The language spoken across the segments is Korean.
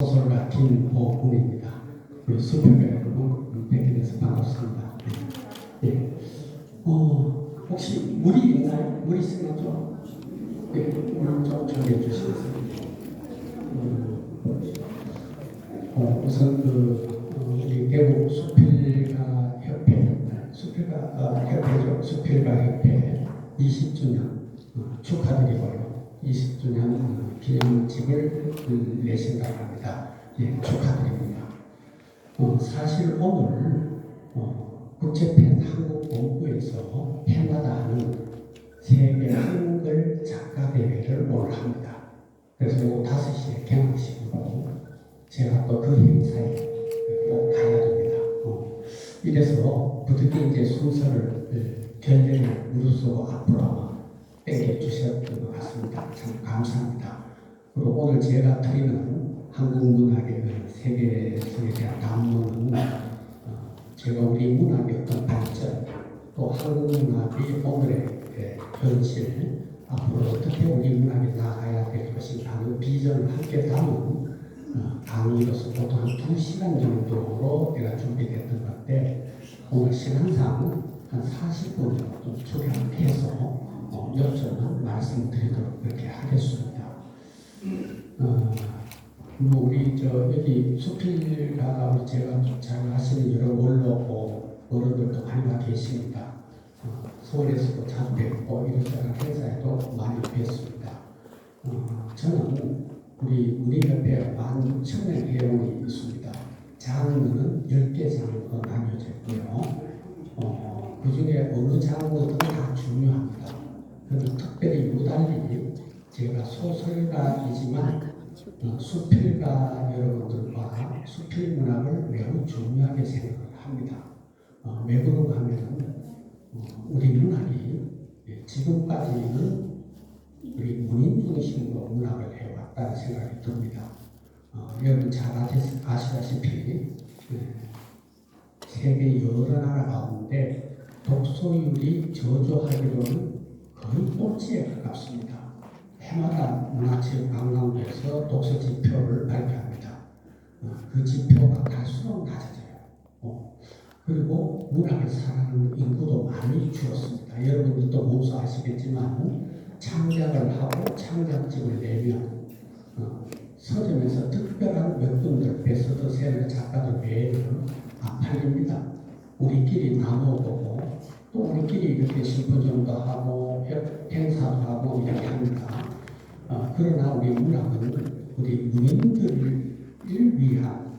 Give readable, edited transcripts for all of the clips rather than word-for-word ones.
소설가 김호웅입니다. 우리 수평가 여러분 뵙게 돼서 반갑습니다. 예. 혹시 물이 있나요? 물 있으면 좀, 물좀 전해 주시겠어요? 우선 우리 대구 수필가 협회, 협회죠. 수필가 협회 20주년 축하드리고요. 20주년 기념집을 내신다고 합니다. 예, 축하드립니다. 사실 오늘 국제팬 한국본부에서 해마다 하는 세계 한글 작가대회를 오늘 합니다. 그래서 5시에 개막식이고 제가 또 그 행사에 꼭 가야 됩니다. 이래서 부득이 이제 순서를 견제를 무릅쓰고 앞으로 아마 땡겨주셨던 것 같습니다. 참 감사합니다. 그리고 오늘 제가 드리는 한국 문학의 세계성에 대한 담론은 제가 우리 문학의 어떤 발전, 또 한국 문학이 오늘의 현실, 앞으로 어떻게 우리 문학이 나아가야 될 것인가 하는 비전을 함께 담은 강의로서 보통 한 2시간 정도로 내가 준비됐던 건데 오늘 시간상 한 40분 정도 초기화해서 요점을 말씀드리도록 그렇게 하겠습니다. 우리 여기 수필가 우리 제가 잘 아시는 여러 원로 어른들도 많이 와 계십니다. 서울에서도 자주 뵙고 이런저런 행사에도 많이 뵙습니다. 저는 우리 문인협회 16,000명 회원이 있습니다. 장르는 10개 장르로 나뉘어져 있고요. 그 중에 어느 장르든 다 중요합니다. 그런데 특별히 유달리 제가 소설가이지만 수필가 여러분들과 수필 문학을 매우 중요하게 생각을 합니다. 왜 그런가 하면 우리 문학이 지금까지는 우리 문인 중심으로 문학을 해왔다는 생각이 듭니다. 여러분 잘 아시다시피 세계 여러 나라 가운데 독서율이 저조하기로는 거의 꼴찌에 가깝습니다. 해마다 문화체육관광부에서 독서 지표를 발표합니다. 그 지표가 갈수록 낮아져요. 그리고 문학을 사랑하는 인구도 많이 줄었습니다. 여러분들도 몸소 아시겠지만 창작을 하고 창작집을 내면 서점에서 특별한 몇 분들 베스트셀러 작가들 외에는 안 팔립니다. 우리끼리 나눠보고 또 우리끼리 이렇게 심포지엄도 하고 행사도 하고 이렇게 합니다. 그러나 우리 문학은 우리 문인들을 위한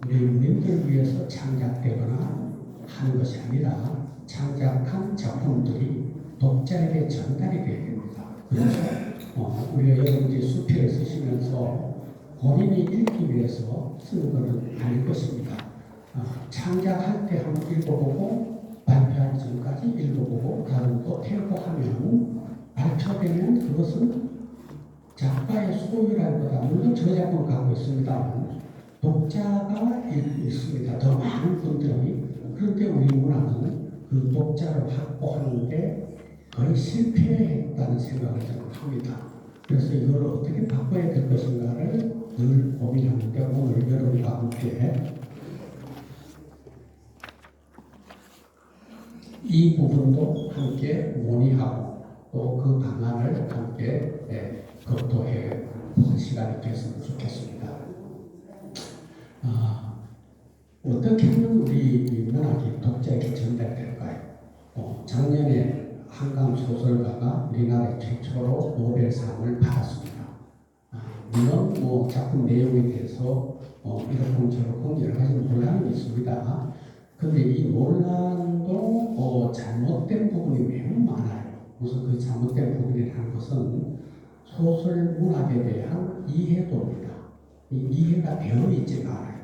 우리 문인들을 위해서 창작되거나 하는 것이 아니라 창작한 작품들이 독자에게 전달이 되어야 됩니다. 그래서 우리가 여러분들이 수필을 쓰시면서 본인이 읽기 위해서 쓰는 것은 아닐 것입니다. 창작할 때 한번 읽어보고 발표하기 전까지 읽어보고 다른 또 태고하면 발표되면 그것은 작가의 소유라기보다 물론 저작권 갖고 있습니다만 독자가 있습니다. 더 많은 분들이. 그런데 우리 문학은 그 독자를 확보하는 데 거의 실패했다는 생각을 저는 합니다. 그래서 이걸 어떻게 바꿔야 될 것인가를 늘 고민하는데 오늘 여러분과 함께 이 부분도 함께 논의하고 또 그 방안을 함께 검토해 보는 시간이 됐으면 좋겠습니다. 어떻게 하면 우리 문학이 독자에게 전달될까요? 작년에 한강 소설가가 우리나라 최초로 노벨상을 받았습니다. 물론 작품 내용에 대해서 이러쿵저러쿵 여러 가지 논란이 있습니다. 그런데 이 논란도 잘못된 부분이 매우 많아요. 우선 그 잘못된 부분이라는 것은 소설 문학에 대한 이해도입니다. 이 이해가 되어 있지가 않아요.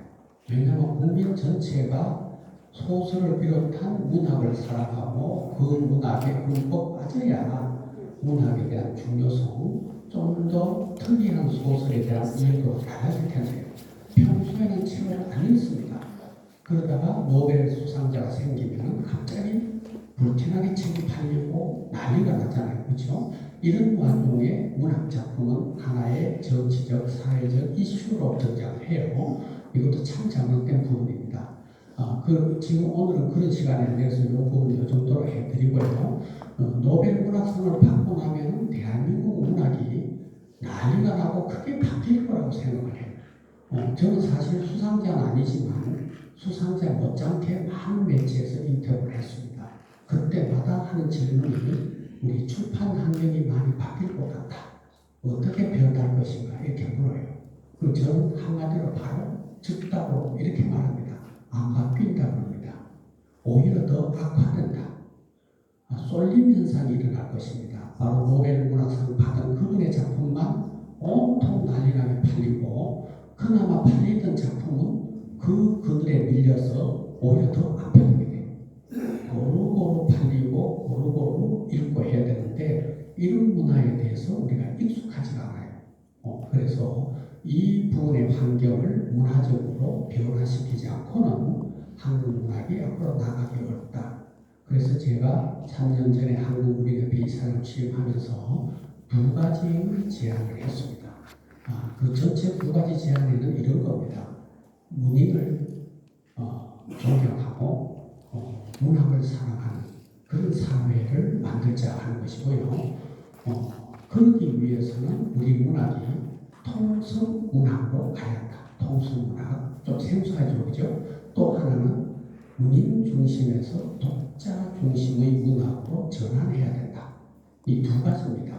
왜냐하면 국민 전체가 소설을 비롯한 문학을 사랑하고 그 문학에 흠뻑 빠져야 문학에 대한 중요성, 좀 더 특이한 소설에 대한 이해도가 달라질 텐데요. 평소에는 책을 안 읽습니다. 그러다가 노벨 수상자가 생기면 갑자기 불티나게 책이 팔리고 난리가 나잖아요. 그렇죠? 이런 와중에 문학 작품은 하나의 정치적, 사회적 이슈로 등장을 해요. 이것도 참 잘못된 부분입니다. 지금 오늘은 그런 시간이 아니라서 이 부분 이 정도로 해드리고요. 노벨 문학상을 받고 나면 대한민국 문학이 난리가 나고 크게 바뀔 거라고 생각을 해요. 저는 사실 수상자는 아니지만 수상자 못지않게 많은 매체에서 인터뷰를 했습니다. 그때마다 하는 질문이 우리 출판 환경이 많이 바뀔 것 같다. 어떻게 변할 것인가 이렇게 물어요. 그리고 저는 한마디로 바로 즉답으로 이렇게 말합니다. 안 바뀐다고 합니다. 오히려 더 악화된다. 쏠림 현상이 일어날 것입니다. 바로 노벨 문학상 받은 그분의 작품만 온통 난리나게 팔리고 그나마 팔리던 작품은 그 그늘에 밀려서 오히려 더 안 팔리게 돼요. 고루고루 팔리고 고루고루 읽고 해야 되는데 이런 문화에 대해서 우리가 익숙하지가 않아요. 그래서 이 부분의 환경을 문화적으로 변화시키지 않고는 한국 문학이 앞으로 나가기 어렵다. 그래서 제가 3년 전에 한국문예협회 이사를 취임하면서 두 가지 제안을 했습니다. 그 전체 두 가지 제안에는 이런 겁니다. 문인을 존경하고 문학을 사랑하는 그런 사회를 만들자 하는 것이고요. 그러기 위해서는 우리 문학이 통성 문학으로 가야 한다. 통성 문학 좀 생소하죠, 그죠? 또 하나는 문인 중심에서 독자 중심의 문학으로 전환해야 된다. 이 두 가지입니다.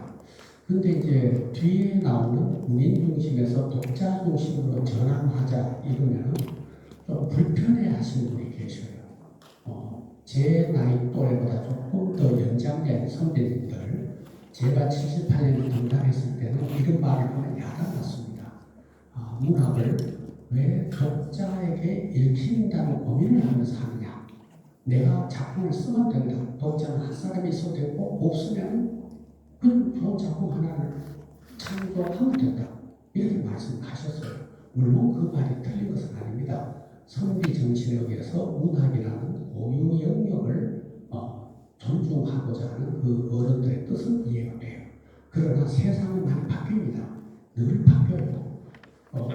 근데 이제 뒤에 나오는 문인 중심에서 독자 중심으로 전환하자 이러면 좀 불편해 하시는 분이 계셔요. 제 나이 또래보다 조금 더 연장된 선배님들, 제가 78년에 등단했을 때는 이런 말을 하면 야단났습니다. 문학을 왜 독자에게 읽힌다는 고민을 하면서 하느냐. 내가 작품을 쓰면 된다. 독자는 한 사람이 있어도 되고 없으면 그냥 좋은 작품 하나를 창조하면 된다. 이렇게 말씀하셨어요. 물론 그 말이 틀린 것은 아닙니다. 선비 정신에 의해서 문학이라는 고유 영역을 존중하고자 하는 그 어른들의 뜻은 이해가 돼요. 그러나 세상은 많이 바뀝니다. 늘 바뀌어요.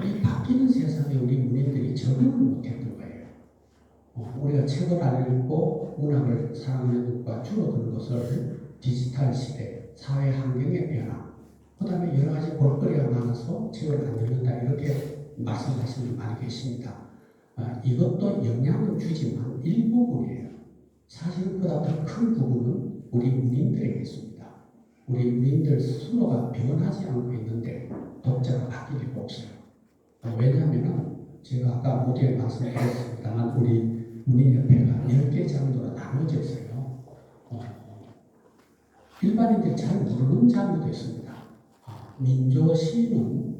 이 바뀌는 세상에 우리 문인들이 적응을 못했던 거예요. 우리가 책을 안 읽고 문학을 사랑하는 것과 줄어드는 것을 디지털 시대, 사회 환경의 변화, 그 다음에 여러 가지 볼거리가 많아서 책을 안 읽는다 이렇게 말씀하시는 분이 많이 계십니다. 이것도 영향을 주지만 일부분이에요. 사실 그보다 더 큰 부분은 우리 문인들에게 있습니다. 우리 문인들 스스로가 변하지 않고 있는데 독자가 바뀔 리가 없어요. 왜냐하면 제가 아까 모두에 말씀드렸습니다만 우리 문인협회가 10개 장르로 나눠져 있어요. 일반인들이 잘 모르는 장르도 있습니다. 민조시는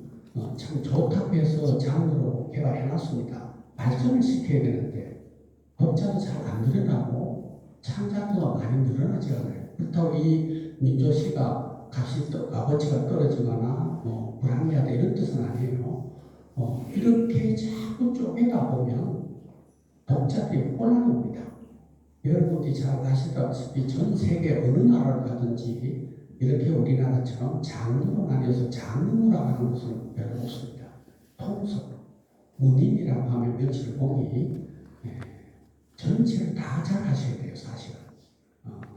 참 좋다고 해서 장르로 개발해놨습니다. 발전을 시켜야 되는데 독자도 잘 안 늘어나고 창작도가 많이 늘어나지 않아요. 그렇다고 이 민조시가 값어치가 떨어지거나 불합리하다 이런 뜻은 아니에요. 이렇게 자꾸 쪼개다 보면 독자들이 혼란합니다. 여러분들이 잘 아시다시피 전 세계 어느 나라를 가든지 이렇게 우리나라처럼 장르로 나뉘어서 장르문학 하는 것은 별로 없습니다. 통속, 문인이라고 하면 명실공히 전체를 다 잘 하셔야 돼요, 사실은.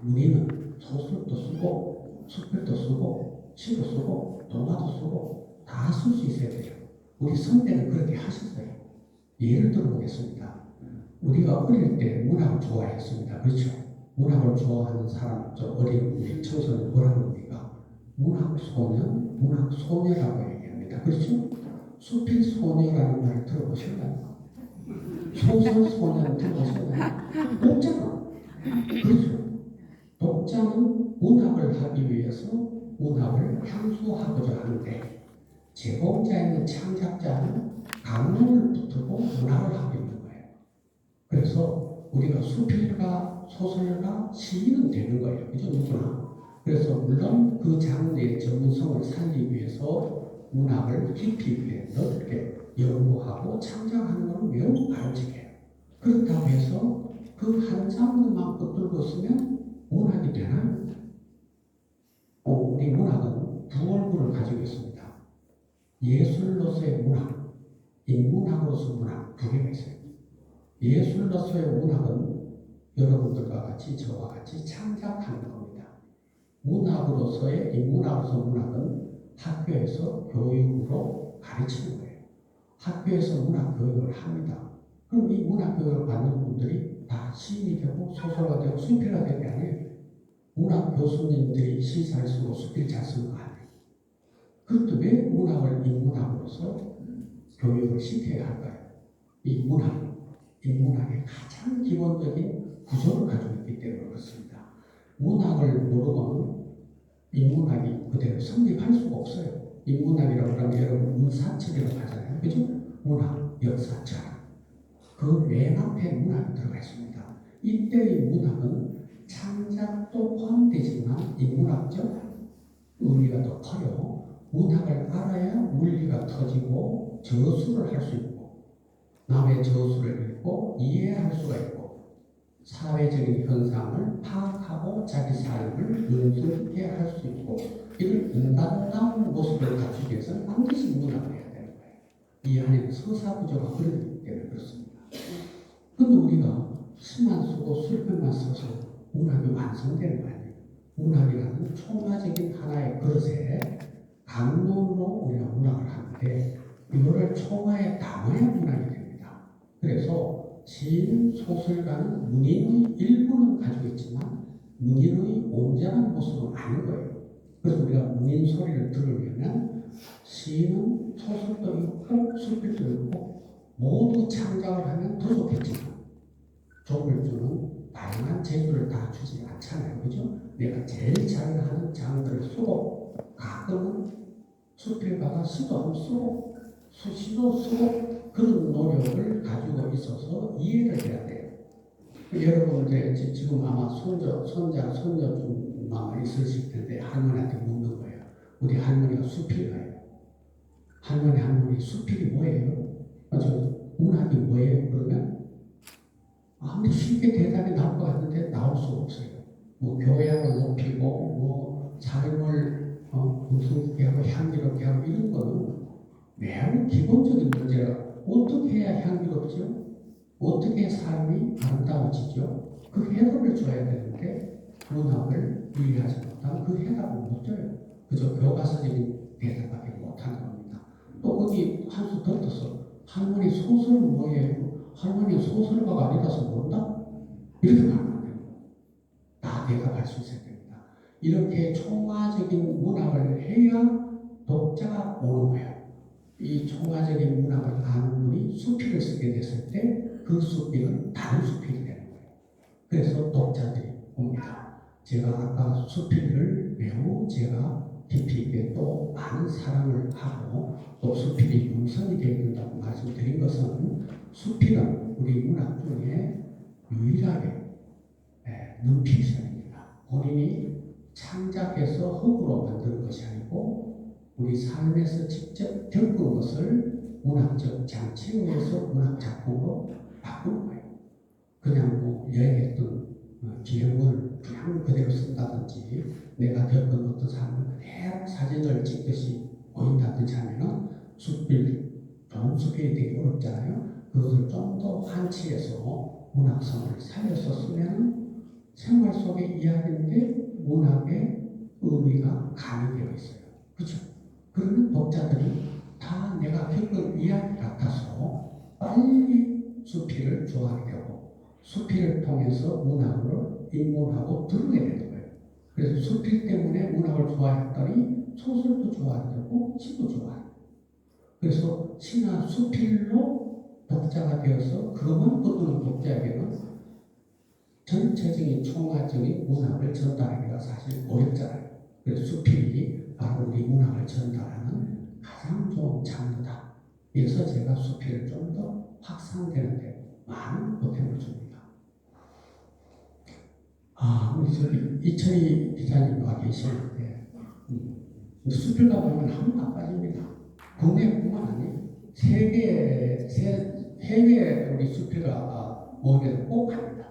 문인은 소설도 쓰고, 수필도 쓰고, 시도 쓰고, 동화도 쓰고, 다 쓸 수 있어야 돼요. 우리 선배는 그렇게 하셨어요. 예를 들어보겠습니다. 우리가 어릴 때 문학을 좋아했습니다. 그렇죠? 문학을 좋아하는 사람, 어린 우리 청소년 뭐라고 합니까? 문학소년, 문학소녀라고 얘기합니다. 그렇죠? 수필소녀라는 말을 들어보셨나요? 소설소년 들어보셨나요? 없잖아. 그렇죠? 독자는 문학을 하기 위해서 문학을 향수하고자 하는데 제공자인 창작자는 강론을 붙들고 문학을 하고 있는 거예요. 그래서 우리가 수필가, 소설가, 시인은 되는 거예요. 그죠? 누구나. 그래서 물론 그 장르의 전문성을 살리기 위해서 문학을 깊이 있게 넓게 연구하고 창작하는 것은 매우 바람직해요. 그렇다고 해서 그 한 장르만 붙들고 있으면 문학이 되나요? 우리 문학은 두 얼굴을 가지고 있습니다. 예술로서의 문학, 인문학으로서 문학 두 개가 있어요. 예술로서의 문학은 여러분들과 같이 저와 같이 창작하는 겁니다. 문학으로서의 인문학으로서 문학은 학교에서 교육으로 가르치는 거예요. 학교에서 문학 교육을 합니다. 그럼 이 문학 교육을 받는 분들이 다 시인이 되고 소설가 되고 수필가 되는 게 아니에요. 문학 교수님들이 시 잘 쓰고 수필 잘 쓰는 거 아니에요. 그런데 왜 문학을 인문학으로서 교육을 시켜야 할까요? 이 문학, 인문학의 가장 기본적인 구조를 가지고 있기 때문에 그렇습니다. 문학을 모르고는 인문학이 그대로 성립할 수가 없어요. 인문학이라고 하면 여러분 문사철이라고 하잖아요. 그죠? 문학, 역사, 철학. 그 맨 앞에 문학이 들어가 있습니다. 이때의 문학은 창작도 포함되지만 인문학적 의미가 더 커요. 문학을 알아야 물리가 터지고 저수를 할 수 있고 남의 저수를 읽고 이해할 수가 있고 사회적인 현상을 파악하고 자기 삶을 연습해 할 수 있고 이런 인간다운 모습을 갖추기 위해서는 반드시 문학을 해야 되는 거예요. 이 안에 서사구조가 그러기 때문에 그렇습니다. 그런데 우리가 시만 쓰고 술필만 써서 문학이 완성되는 거 아니에요. 문학이라는 총화적인 하나의 그릇에 감론으로 우리가 문학을 하는데 이거를 총화에 담아야 문학이 됩니다. 그래서 시인, 소설가는 문인의 일부는 가지고 있지만 문인의 온전한 모습은 아닌 거예요. 그래서 우리가 문인 소리를 들으려면 시인은 소설도 읽고 수필도 읽고 모두 창작을 하면 더 좋겠지만 조물주는 다양한 재주를 다 주지 않잖아요. 그죠? 내가 제일 잘하는 장르를 쓰고 가끔은 수필가가 시도 한번 쓰고 수시도 쓰고 그런 노력을 가지고 있어서 이해를 해야 돼요. 여러분들 지금 아마 손자, 손녀 좀 아마 있으실 텐데 할머니한테 묻는 거예요. 우리 할머니가 수필가예요. 할머니 수필이 뭐예요? 문학이 뭐예요? 그러면 아무리 쉽게 대답이 나올 것 같은데 나올 수가 없어요. 뭐 교양을 높이고 뭐 삶을 풍성하게 하고 향기롭게 하고 이런 거는 매우 기본적인 문제라 어떻게 해야 향기롭죠? 어떻게 삶이 아름다워지죠? 그 해답을 줘야 되는데 문학을 이해하지 못하면 그 해답을 못 줘요. 그저 교과서적인 대답밖에 못하는 겁니다. 또 거기 한 수 더 떠서 할머니 소설은 뭐예요? 할머니 소설가가 아니라서 모른다? 이렇게 말하면 안 됩니다. 다 대답할 수 있어야 됩니다. 이렇게 총화적인 문학을 해야 독자가 오는 거예요. 이 총화적인 문학을 아는 분이 수필을 쓰게 됐을 때 그 수필은 다른 수필이 되는 거예요. 그래서 독자들이 옵니다. 제가 아까 수필을 매우 제가 깊이 있게 또 많은 사랑을 하고 또 수필이 용성이 되어야 된다고 말씀드린 것은 수필은 우리 문학 중에 유일하게 non-fiction입니다. 본인이 창작해서 흙으로 만드는 것이 아니고 우리 삶에서 직접 겪은 것을 문학적 장치에 의해서 문학 작품으로 바꾸는 거예요. 그냥 뭐 여행했던 기억을 그냥 그대로 쓴다든지 내가 겪은 어떤 삶을 그대로 사진을 찍듯이 보인다든지 하면은 수필, 좋은 수필이 되게 어렵잖아요. 그것을 좀 더 환치해서 문학성을 살려서 쓰면 생활 속의 이야기인데 문학의 의미가 가미되어 있어요. 그렇죠? 그러면 독자들이 다 내가 겪은 이야기 같아서 빨리 수필을 좋아하게 되고 수필을 통해서 문학을 입문하고 들게 되는 거예요. 그래서 수필 때문에 문학을 좋아했더니 소설도 좋아하게 되고 시도 좋아해요. 그래서 시나 수필로 독자가 되어서 그것만 보는 독자에게는 전체적인 총화적인 문학을 전달하기가 사실 어렵잖아요. 그래서 수필이 바로 우리 문학을 전달하는 가장 좋은 장르다. 그래서 제가 수필을 좀 더 확산되는데 많은 보탬을 줍니다. 우리 저기 이철희 기자님 와 계시는데 수필가 보면 한 번 안 빠집니다. 국내뿐만 아니에요. 해외 우리 수필가 모임에도 꼭 합니다.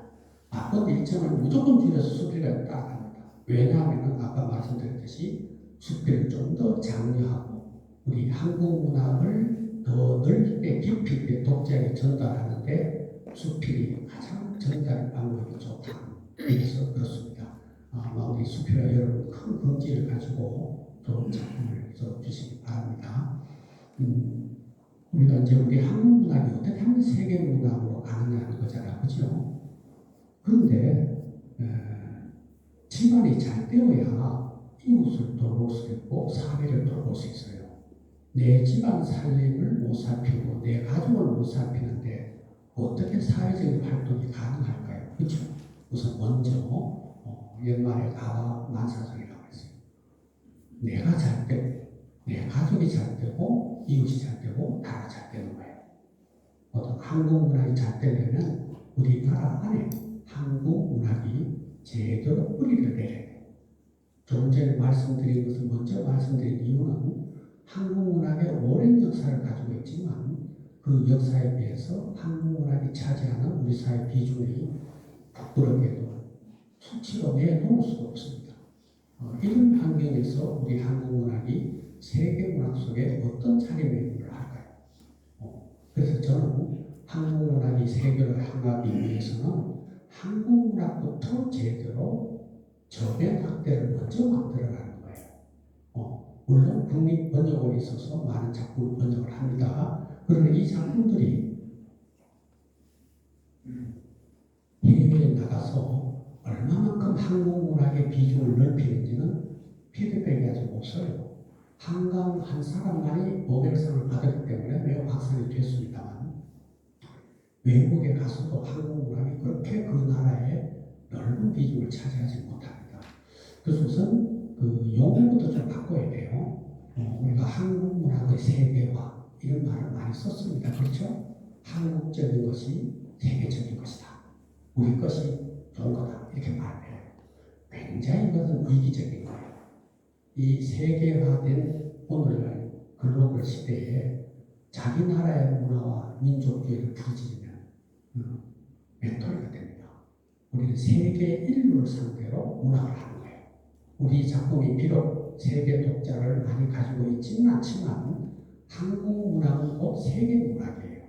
나쁜 일정을 무조건 줄여서 수필을 따라갑니다. 왜냐하면 아까 말씀드렸듯이 수필을 좀 더 장려하고 우리 한국 문학을 더 넓게 깊이 있게 독자에게 전달하는데 수필이 가장 전달 방법이 좋다. 그래서 그렇습니다. 아마 우리 수필과 여러분 큰 긍지를 가지고 좋은 작품을 써주시기 바랍니다. 우리가 이제 우리 한국 문학이 어떻게 하면 세계 문학으로 가느냐는 거잖아요. 그죠? 그런데 집안이 잘 되어야 이웃을 돌볼 수 있고 사회를 돌볼 수 있어요. 내 집안 살림을 못 살피고 내 가족을 못 살피는데 어떻게 사회적인 활동이 가능할까요? 그렇죠? 우선 먼저 연말에 가와 만사성이라고 했어요. 내가 잘 되고 내 가족이 잘 되고 이웃이 잘 되고 나라 잘 되는 거예요. 어떤 한국 문학이 잘 되려면 우리나라 안에 한국 문학이 제대로 뿌리를 내려야 돼요. 좀 전에 말씀드린 것을 먼저 말씀드린 이유는 한국 문학의 오랜 역사를 가지고 있지만 그 역사에 비해서 한국 문학이 차지하는 우리 사회 비중이 부끄럽게도 수치로 내놓을 수가 없습니다. 이런 환경에서 우리 한국 문학이 세계 문학 속에 어떤 자리매김을 할까요? 그래서 저는 한국 문학이 세계로 향하기 위해서는 한국 문학부터 제대로 저변 확대를 먼저 만들어가는 거예요. 물론 국립번역원이 있어서 많은 작품을 번역을 합니다. 그러나 이 작품들이 해외에 나가서 얼마만큼 한국 문학의 비중을 넓히는지는 피드백이 아직 없어요. 한강 한 사람만이 노벨상을 받았기 때문에 매우 확산이 됐습니다만 외국에 가서도 한국 문학이 그렇게 그 나라의 넓은 비중을 차지하지 못합니다. 그래서 우선 그 용어부터 좀 바꿔야 돼요. 우리가 한국 문학의 세계화 이런 말을 많이 썼습니다. 그렇죠? 한국적인 것이 세계적인 것이다. 우리 것이 좋은 거다. 이렇게 말해요. 굉장히 이것은 이기적인 거예요. 이 세계화된 오늘날 글로벌 시대에 자기 나라의 문화와 민족주의를 부르짖으면 멘토리가 됩니다. 우리는 세계 인류를 상대로 문학을 하는 거예요. 우리 작품이 비록 세계 독자를 많이 가지고 있지는 않지만 한국 문학은 곧 세계 문학이에요.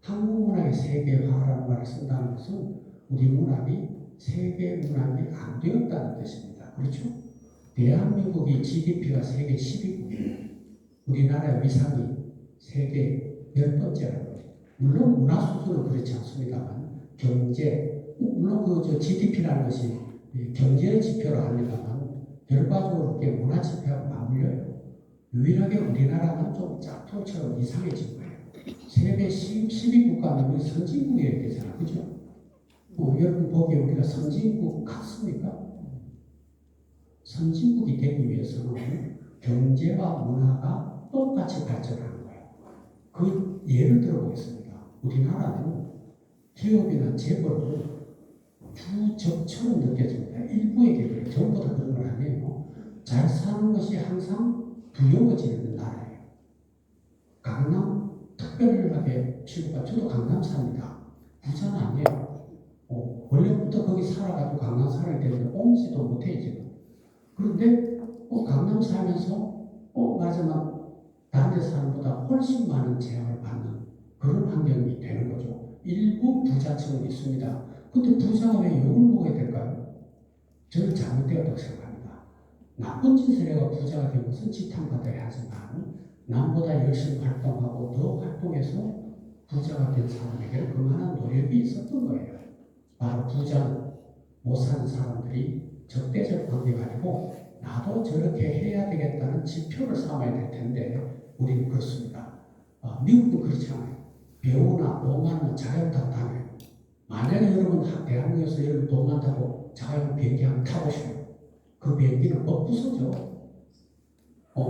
한국 문학의 세계화라는 말을 쓴다는 것은 우리 문학이 세계 문학이 안 되었다는 뜻입니다. 그렇죠? 대한민국이 GDP가 세계 10위국이에요. 우리나라의 위상이 세계 10번째라고 해요. 물론 문화 수준은 그렇지 않습니다만 경제, 물론 그 GDP라는 것이 경제의 지표로 합니다만 결과적으로 그게 문화 지표하고 맞물려요. 유일하게 우리나라는 좀 짝퉁처럼 이상해진 거예요. 세계 10위 국가는 우리 선진국이어야 되잖아. 그죠? 여러분 보기에 우리가 선진국 같습니까? 선진국이 되기 위해서는 경제와 문화가 똑같이 발전하는 거예요. 그 예를 들어보겠습니다. 우리나라는 기업이나 재벌은 주적처럼 느껴집니다. 일부에게 그래요. 전부 다 그런 건 아니에요. 잘 사는 것이 항상 두려워지는 나라예요. 강남 특별하게 취급한 저도 강남 삽니다. 부자는 아니에요. 원래부터 거기 살아가지고 강남 살아야 되는데 옮지도 못해 지금. 그런데 강남 살면서 마지막 다른 데 사는 것보다 훨씬 많은 제약을 받는 그런 환경이 되는 거죠. 일부 부자층은 있습니다. 근데 부자가 왜 욕을 먹어야 될까요? 저는 잘못되었다고 생각합니다. 나쁜 짓을 해가 부자가 된 것은 지탄받아야 하지만 남보다 열심히 활동하고 더 활동해서 부자가 된 사람에게는 그만한 노력이 있었던 거예요. 바로 부자는 못 사는 사람들이 적대적 관계가 아니고 나도 저렇게 해야 되겠다는 지표를 삼아야 될 텐데 우리는 그렇습니다. 미국도 그렇지 않아요. 배우나 돈 많으면 자가용 타고 다녀요. 만약에 여러분 대한민국에서 여러분 돈 많다고 자가용 비행기 한번 타보셔요. 그 비행기는 부서져.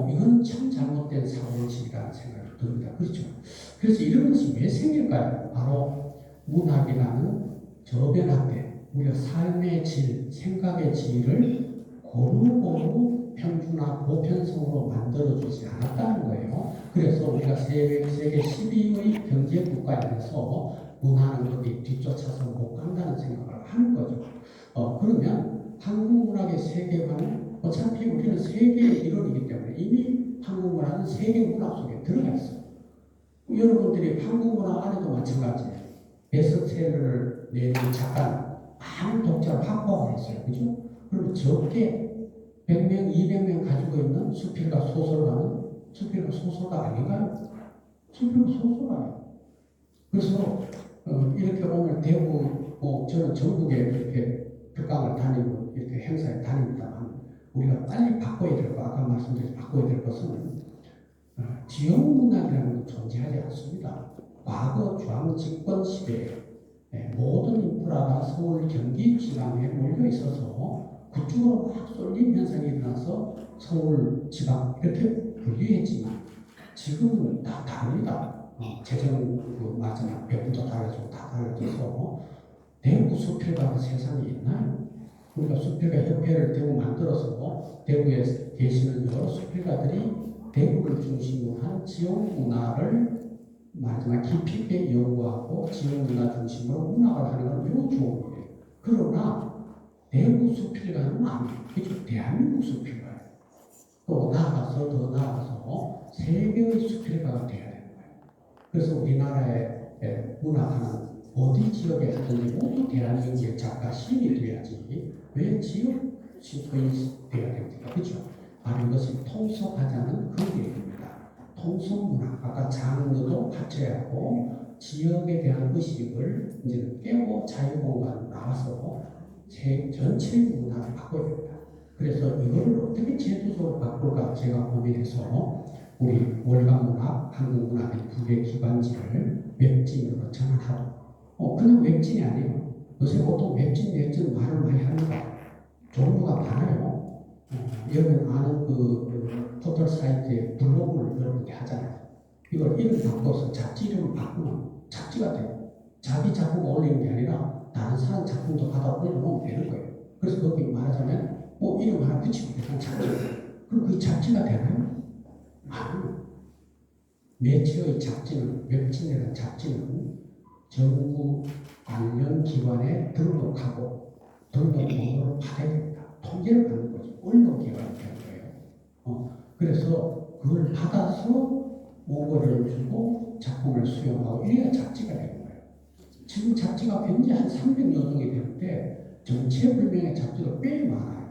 이건 참 잘못된 사고방식이라는 생각이 듭니다. 그렇죠? 그래서 이런 것이 왜 생길까요? 바로 문학이라는 저변 확대, 우리가 삶의 질, 생각의 질을 고루고루 평준화 보편성으로 만들어주지 않았다는 거예요. 그래서 우리가 세계 10위의 경제 국가에서 문화는 거기 뒤쫓아서 못 간다는 생각을 하는 거죠. 그러면 한국 문학의 세계관은 어차피 우리는 세계의 일원이기 때문에 이미 한국 문화는 세계 문화 속에 들어가 있어요. 여러분들이 한국 문화 안에도 마찬가지예요. 베스트셀러를 내는 작가는 많은 독자를 확보하고 있어요. 그죠? 그럼 적게 100명, 200명 가지고 있는 수필가 소설가는 수필가 소설가 아닌가요? 수필가 소설가예요. 그래서 이렇게 오늘 대구, 저는 전국에 이렇게 특강을 다니고 이렇게 행사에 다닙니다만 우리가 빨리 바꿔야 될 거, 아까 말씀드린 바꿔야 될 것은 지역 문학이라는 건 존재하지 않습니다. 과거 중앙 집권 시대에 모든 인프라가 서울, 경기 지방에 몰려 있어서 그쪽으로 막 쏠림 현상이 일어나서 서울, 지방 이렇게 분리했지만 지금은 다 다릅니다. 재정 마지막 배분도 달라지고 다 달라져서 대구 수필가 세상에 있나요? 우리가 수필가 협회를 대구 만들어서 대구에 계시는 여러 수필가들이 대구를 중심으로 한 지역 문화를 마지막 깊이 있게 연구하고 지역 문화 중심으로 문학을 하는 건 매우 좋은 거예요. 그러나 대구 수필가는 아니에요. 그죠? 대한민국 수필가예요. 또 나아가서 더 나아가서 세계의 수필가가 되어야 되는 거예요. 그래서 우리나라의 문학하는 어디 지역에 하든지 모두 대한민국의 작가 시인이 돼야지 왜 지역 시소인이 돼야 됩니까? 그죠? 바로 이것이 통속하자는 그 얘기입니다. 통속문학, 아까 장르도 갖춰야 하고 지역에 대한 의식을 이제 깨고 자유공간으로 나와서 전체 문화를 바꿔야 됩니다. 그래서 이거를 어떻게 제도적으로 바꿀까 제가 고민해서 우리 월간문학, 한국문학의 두 개 기반지를 웹진으로 전환하고 그냥 웹진이 아니에요. 요새 보통 웹진 말을 많이 합니다. 종류가 많아요. 여러분 아는 그 포털 사이트에 블로그를 여러분이 하잖아요. 이걸 이름 바꿔서 잡지 이름을 바꾸면 잡지가 돼요. 자기 작품 올리는 게 아니라 다른 사람 작품도 받아 올려놓으면 되는 거예요. 그래서 거기 말하자면 이름 하나 붙이면 되는 잡지. 그럼 그 잡지가 되나요? 아니요. 매체의 잡지는, 웹진이라는 잡지는 정부 관련 기관에 등록하고 등록번호를 받아야 됩니다. 통계를 받는 거죠. 언론기관이 되는 거예요. 그래서 그걸 받아서 원고료를 주고 작품을 수용하고 이래야 잡지가 되는 거예요. 지금 잡지가 굉장히 한 300여 종이 되는데 정체불명의 잡지가 꽤 많아요.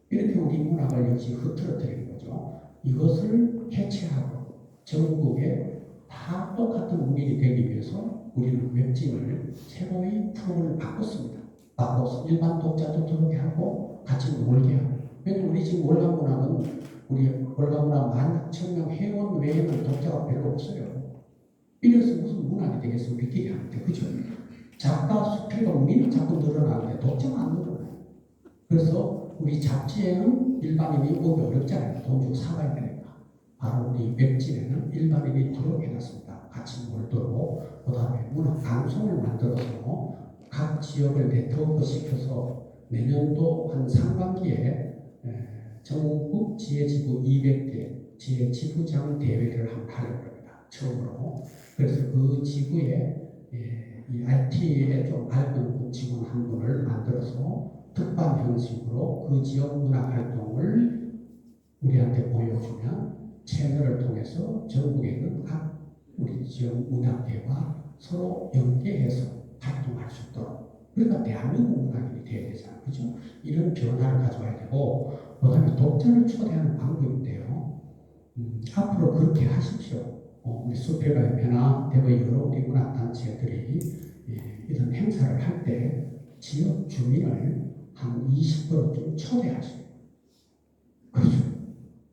이렇게 우리 문학을 역시 흐트러뜨리는 거죠. 이것을 해체하고 전국에 다 똑같은 문인이 되기 위해서 우리는 웹진을 새로이 프로그램을 바꿨습니다. 바꿔서 일반 독자도 들어오게 하고 같이 놀게 하고. 왜냐면 우리 지금 월간문학은 우리 월간문학 16,000명 회원 외에는 독자가 별로 없어요. 이래서 무슨 문학이 되겠어 우리끼리 하는데 그죠? 작가 수필가 문인은 자꾸 늘어나는데 독자가 안 늘어나요. 그래서 우리 잡지에는 일반인이 오기 어렵잖아요. 돈 주고 사가야 되니까. 바로 우리 웹진에는 일반인이 들어오게 해놨습니다. 같이 놀도록. 그 다음에 문학 방송을 만들어서 각 지역을 네트워크 시켜서 내년도 한 상반기에 전국 지혜지구 200개 지혜지구장 대회를 한번 하려고 합니다. 처음으로. 그래서 그 지구에 이 IT에 좀 밝은 직원 한 분을 만들어서 특반 형식으로 그 지역 문화 활동을 우리한테 보여주면 채널을 통해서 전국에 있는 각 우리 지역 문화계와 서로 연계해서 활동할 수 있도록. 그러니까 대한민국 문학인이 돼야 되잖아요. 그죠? 이런 변화를 가져와야 되고, 그 다음에 독자를 초대하는 방법인데요. 앞으로 그렇게 하십시오. 우리 수필가협회나 대구의 여러 우리 문학단체들이 이런 행사를 할 때 지역 주민을 한 20%좀 초대하세요. 그렇죠.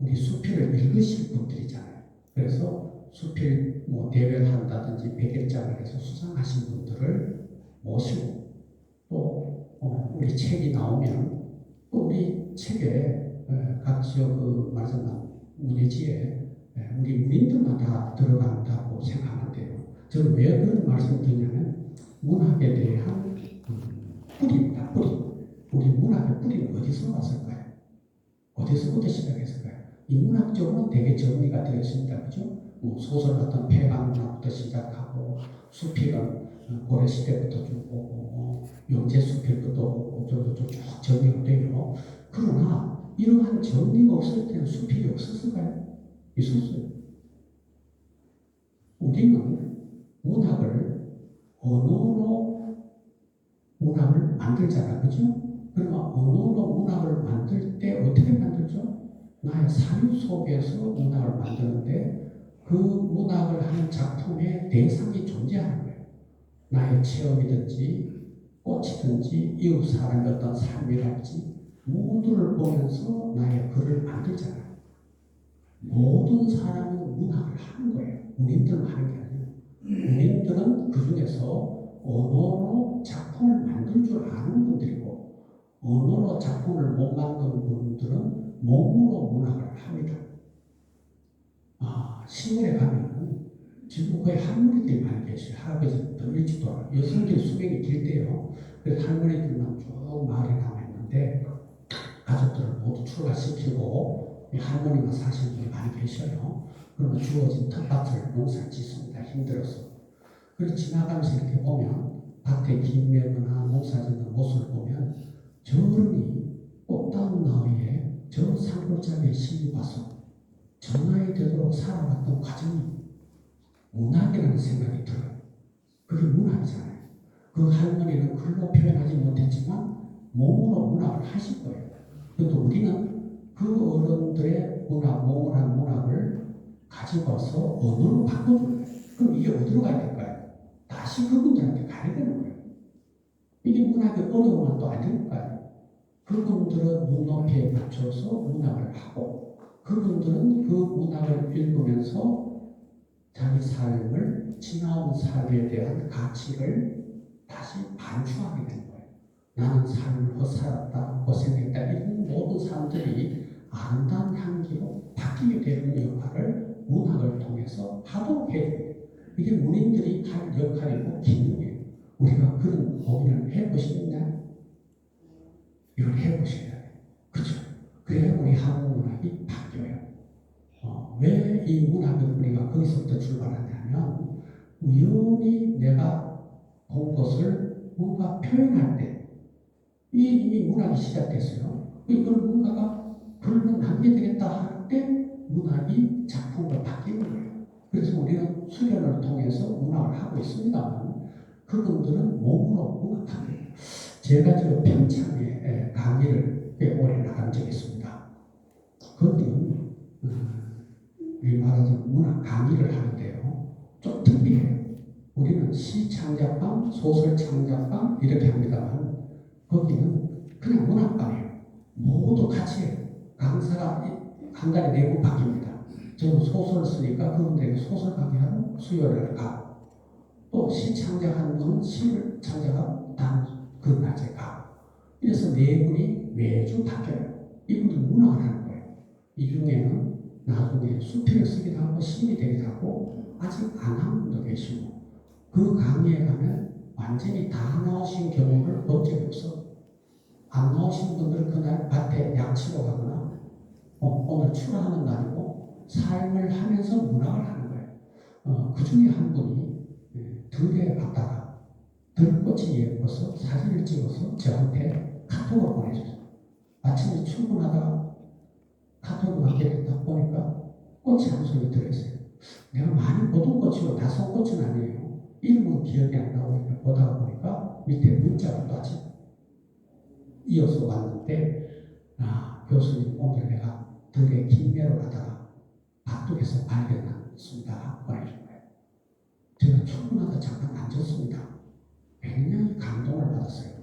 우리 수필을 읽으실 분들이잖아요. 그래서 수필 대회를 한다든지 100일장을 해서 수상하신 분들을 모시고 또 우리 책이 나오면 또 우리 책에 각 지역 말하자면 문예지에 우리 문인들만 다 들어간다고 생각하는데요. 저는 왜 그런 말씀을 드리냐면 문학에 대한 뿌리입니다. 뿌리. 우리 문학의 뿌리는 어디서 왔을까요? 어디서부터 시작했을까요? 인문학적으로 되게 정리가 되어 있습니다. 그죠? 뭐 소설 같은 폐간문학부터 시작하고 수필은 고려시대부터 쭉 오고 영재수필부터 오고 쭉 정리가 되고 그러나 이러한 정리가 없을 때는 수필이 없었을까요? 있었어요. 우리는 문학을 언어로 문학을 만들잖아. 그죠? 그러면 언어로 문학을 만들 때 어떻게 만들죠? 나의 삶 속에서 문학을 만드는데 그 문학을 하는 작품의 대상이 존재하는 거예요. 나의 체험이든지 꽃이든지 이웃 사람의 어떤 삶이랄지 모두를 보면서 나의 글을 만들잖아요. 모든 사람은 문학을 하는 거예요. 문인들만 하는 게 아니에요. 문인들은 그 중에서 언어로 작품을 만들 줄 아는 분들이고 언어로 작품을 못 만드는 분들은 몸으로 문학을 합니다. 시골에 가면은 지금 거의 할머니들이 많이 계셔요. 할아버지들 일찍 돌아. 여성들 수명이 길대요. 그래서 할머니들만 쭉 마을에 남아있는데 가족들을 모두 출가시키고 할머니만 사시는 분이 많이 계셔요. 그러면 주어진 텃밭을 농사를 짓습니다. 힘들어서. 그래서 지나가면서 이렇게 보면 밭에 김 메거나 농사 짓는 모습을 보면 저 어른이 꽃다운 나이에 저 산골짜기에 시집 와서 저 나이 되도록 살아왔던 과정이 문학이라는 생각이 들어요. 그게 문학이잖아요. 그 할머니는 글로 표현하지 못했지만 몸으로 문학을 하실 거예요. 그런데 우리는 그 어른들의 문학, 몸을 한 문학을 가지고 와서 언어로 바꿔줘요. 그럼 이게 어디로 가야 될까요? 다시 그분들한테 가야 되는 거예요. 이게 문학이 어려우면 또 안 될까요? 그분들은 눈높이에 맞춰서 문학을 하고 그분들은 그 문학을 읽으면서 자기 삶을 지나온 삶에 대한 가치를 다시 반추하게 되는 거예요. 나는 삶을 헛살았다, 고생했다 이런 모든 사람들이 아름다운 향기로 바뀌게 되는 역할을 문학을 통해서 하도록 해야 돼요. 이게 문인들이 할 역할이고 기능이에요. 우리가 그런 고민을 해보시겠냐? 이걸 해보셔야 돼요. 그렇죠? 그래야 우리 한국 문학이 바뀌어요. 왜 이 문학을 우리가 거기서부터 출발하냐면 우연히 내가 본 것을 뭔가 표현할 때 이미 문학이 시작됐어요. 이걸 뭔가가 글로 남게 되겠다 할 때 문학이 작품으로 바뀌는 거예요. 그래서 우리는 수련을 통해서 문학을 하고 있습니다만 그분들은 몸으로 문학합니다. 제가 저 평창에 강의를 꽤 오래 나간 적이 있습니다. 거기는 우리 말하자면 문학 강의를 하는데요. 좀 특이해요. 우리는 시 창작방, 소설 창작방 이렇게 합니다만 거기는 그냥 문학방이에요. 모두 같이 해요. 강사가 한 달에 4번 바뀝니다. 저는 소설을 쓰니까 그분들에게 소설 강의하러 수요일을 가고 또 시 창작하는 분은 시를 창작하고 다음 그 낮에 가고 이래서 4분이 매주 바뀌어요. 이분은 문학을 하는 거예요. 이 중에는 나중에 수필을 쓰기도 하고 시인이 되기도 하고 아직 안 한 분도 계시고 그 강의에 가면 완전히 다 나오신 경우를 본 적이 없어. 안 나오신 분들은 그날 밭에 양치러 가거나 오늘 출하하는 날이고 삶을 하면서 문학을 하는 거예요. 그 중에 한 분이 들에 갔다가 들꽃이 예뻐서 사진을 찍어서 저한테 카톡을 보내줬어요. 아침에 출근하다가 카톡을 받게 딱 보니까 꽃이 한 송이 들어있어요. 내가 많이 보던 꽃이고 낯선 꽃은 아니에요. 이름은 기억이 안 나고 보다가 보니까 밑에 문자가 또 아직 이어서 왔는데 교수님 오늘 내가 들에 김매로 가다가 밭둑에서 발견했습니다. 보내준 거예요. 제가 출근하다 잠깐 앉았습니다. 굉장히 감동을 받았어요.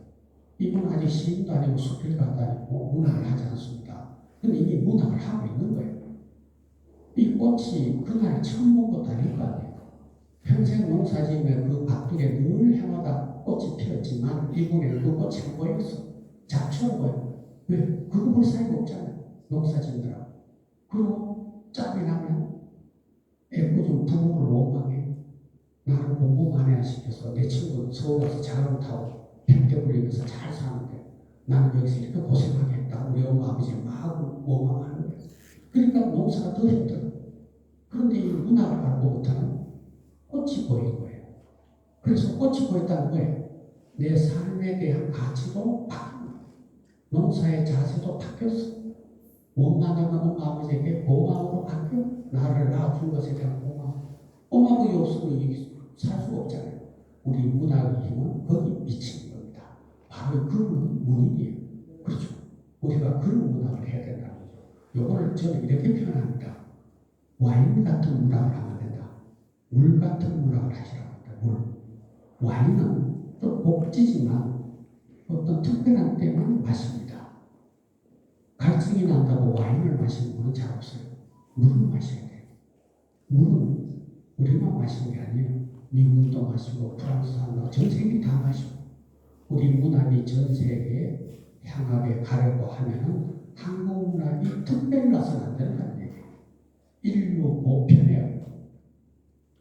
이분 아직 시인도 아니고 수필가도 아니고 문학을 하지 않습니다. 근데 이미 문학을 하고 있는 거예요. 이 꽃이 그날 처음 본 것도 아닐 거 아니에요. 평생 농사지으며 그 밭둑에 늘 해마다 꽃이 피었지만 이분에는 그 꽃이 안 보였어. 잡초로 보여요. 왜? 그거 볼 사이가 없잖아요. 농사짓느라. 그리고 짬이 나면 애꿎은 부모를 원망해. 나를 공부 많이 시켜서 내 친구는 서울 가서 자전거 타고 팽대 굴리면서 잘 사는데 나는 여기서 이렇게 고생하겠다. 우리 엄마 아버지 막 원망하는 거예요. 그러니까 농사가 더 힘들어. 그런데 이 문학을 알고부터는 꽃이 보인 거예요. 그래서 꽃이 보였다는 거예요. 내 삶에 대한 가치도 바뀌고 농사의 자세도 바뀌었어. 원망하는 엄마 아버지에게 고마움으로 바뀌어. 나를 낳아준 것에 대한 고마움. 엄마 아버지 없으면 살 수가 없잖아요. 우리 문학의 힘은 거기 미치는 겁니다. 바로 그런 문인이에요. 그렇죠. 우리가 그런 문학을 해야 된다는 거죠. 요거를 저는 이렇게 표현합니다. 와인 같은 문학을 하면 된다. 물 같은 문학을 하시라고 합니다. 물. 와인은 좀 복지지만 어떤 특별한 때만 마십니다. 갈증이 난다고 와인을 마시는 분은 잘 없어요. 물을 마셔야 돼요. 물은 우리만 마시는 게 아니에요. 미국도 마시고 프랑스 사람도 전 세계 다 마시고 우리 문학이 전 세계에 향하게 가려고 하면은 한국 문학이 특별나서는 안 된다는 얘기예요. 인류 보편에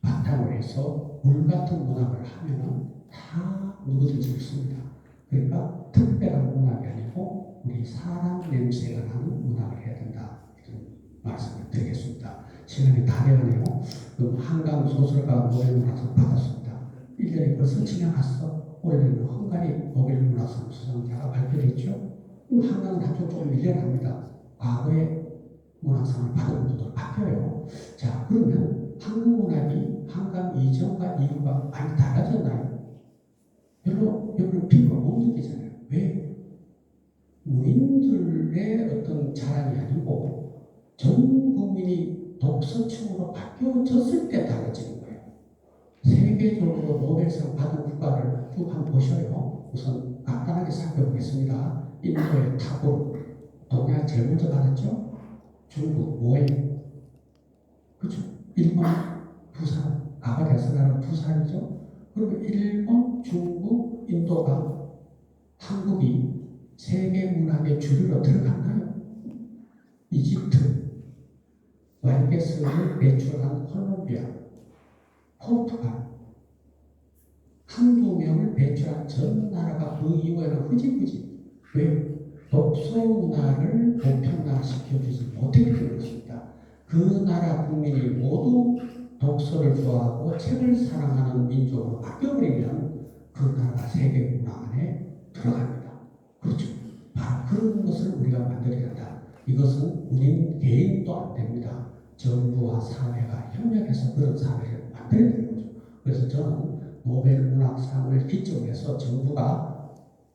바탕을 해서 물 같은 문학을 하면은 다 누구든지 있습니다. 그러니까 특별한 문학이 아니고 우리 사람 냄새가 나는 문학을 해야 된다. 이런 말씀을 드리겠습니다. 시간이 다 되었네요. 그럼 한강 소설가 노벨문학상 받았습니다. 1년이 벌써 지나갔어. 올해는 헝가리 노벨문학상 수상자가 발표됐죠. 한강은 한쪽 좀 밀려납니다. 과거에 문학상을 받은 분들 바뀌어요. 자, 그러면 한국 문학이 한강 이전과 이후가 많이 달라졌나요? 별로 필요가 못 느끼잖아요. 왜? 문인들의 어떤 자랑이 아니고 전 국민이 독서층으로 바뀌어졌을 때 달라지는 거예요. 세계적으로 노벨상 받은 국가를 쭉 한번 보셔요. 우선 간단하게 살펴보겠습니다. 인도의 타고르, 동양 제일 먼저 받았죠? 중국 모에, 그렇죠? 일본 부산, 아가 대선하는 부산이죠? 그리고 일본, 중국, 인도가 한국이 세계 문학의 주류로 들어갔나요? 이집트, 와이게스를 배출한 콜롬비아, 포르투갈, 한두 명을 배출한 전 나라가 그 이후에는 흐지부지. 왜? 독서 문화를 보편화시켜주지 못했기 때문입니다. 그 나라 국민이 모두 독서를 좋아하고 책을 사랑하는 민족으로 바뀌어버리면 그 나라가 세계 문화 안에 들어갑니다. 그렇죠. 바로 그런 것을 우리가 만들어야 한다. 이것은 우리 개인도 안 됩니다. 정부와 사회가 협력해서 그런 사회를 만들어야 되는 거죠. 그래서 저는 노벨 문학상을 기점으로 해서 정부가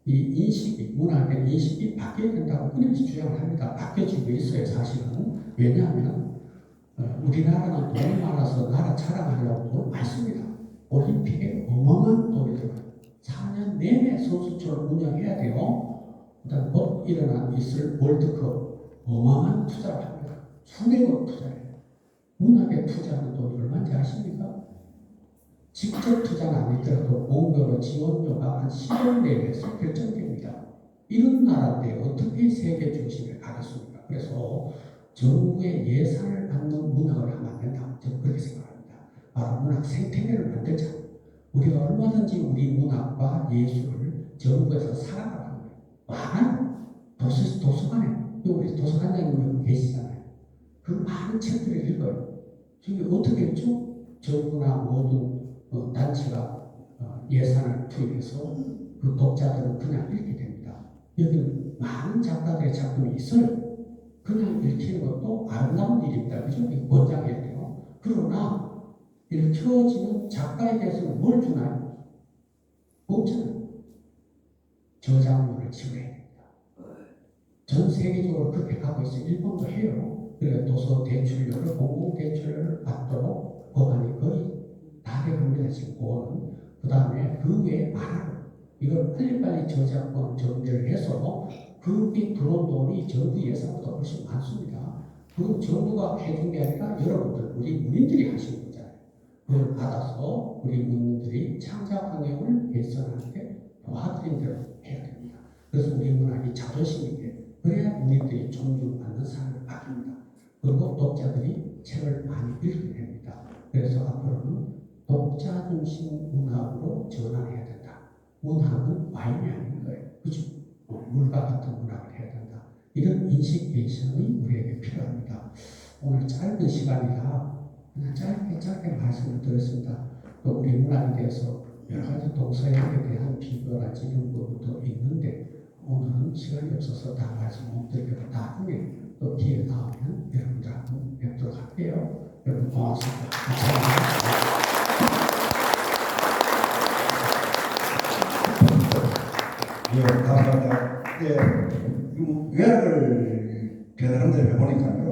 이 인식이, 문학의 인식이 바뀌어야 된다고 끊임없이 주장을 합니다. 바뀌어지고 있어요, 사실은. 왜냐하면 우리나라는 돈이 많아서 나라 자랑하려고 돈 많습니다. 올림픽에 어마어마한 돈이 들어가요. 4년 내내 선수촌을 운영해야 돼요. 그다음 곧 있을 월드컵 어마어마한 투자를 합니다. 수백억 투자해요. 문학에 투자하는 돈이 얼마인지 아십니까? 직접 투자는 아니더라도 목표로 지원료가 한 10억 내외에서 결정됩니다. 이런 나라인데 어떻게 세계 중심에 가겠습니까? 그래서 정부의 예산을 받는 문학을 하면 안 된다고 저는 그렇게 생각합니다. 바로 문학 생태계를 만들자. 우리가 얼마든지 우리 문학과 예술을 정부에서 사랑하라는 거예요. 많아요. 도서관에, 우리 도서관장님 계시잖아요. 그 많은 책들을 읽어요. 지금 어떻게 했죠? 정부나 모든 단체가 예산을 투입해서 그 독자들은 그냥 읽게 됩니다. 여기는 많은 작가들의 작품이 있어요. 그냥 읽히는 것도 아름다운 일입니다. 그죠? 권장해야 돼요. 그러나 읽혀지는 작가에 대해서는 뭘 주나요? 없잖아요. 저작료를 지불해야 됩니다. 전 세계적으로 그렇게 가고 있어요. 일본도 해요. 그래서 도서 대출료를 공공 대출을 받도록 법안이 거의 다 돼갑니다. 지금 그거는. 그 다음에 그 외에 많아요. 이걸 빨리빨리 저작권 정리를 해서 그게 들어온 돈이 정부 예산보다 훨씬 많습니다. 그건 정부가 해준 게 아니라 여러분들, 우리 문인들이 하시는 거잖아요. 그걸 받아서 우리 문인들이 창작 환경을 개선하는데 도와드린 대로 해야 됩니다. 그래서 우리 문학이 자존심 있게, 그래야 문인들이 존중받는 삶을 바뀝니다. 그리고 독자들이 책을 많이 읽게 됩니다. 그래서 앞으로는 독자 중심 문학으로 전환해야 된다. 문학은 와인이 아닌 거예요. 그죠? 물과 오늘 짧은 시간이라 그냥 짧게 말씀을 드렸습니다. 또 우리 문학에 대해서 여러 가지 동서양에 대한 비교라든지 이런 부분도 있는데 오늘은 시간이 없어서 다 말씀 못 드리고 나중에 또 기회 나오면 여러분들 한번 뵙도록 할게요. 여러분 고맙습니다. 감사합니다. 예, 감사합니다. 예, 요약을 제대로 해보니까요,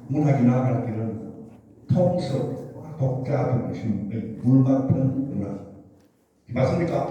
문학이 나아갈 길은 통섭, 독자 중심의 물 같은 문학. 맞습니까?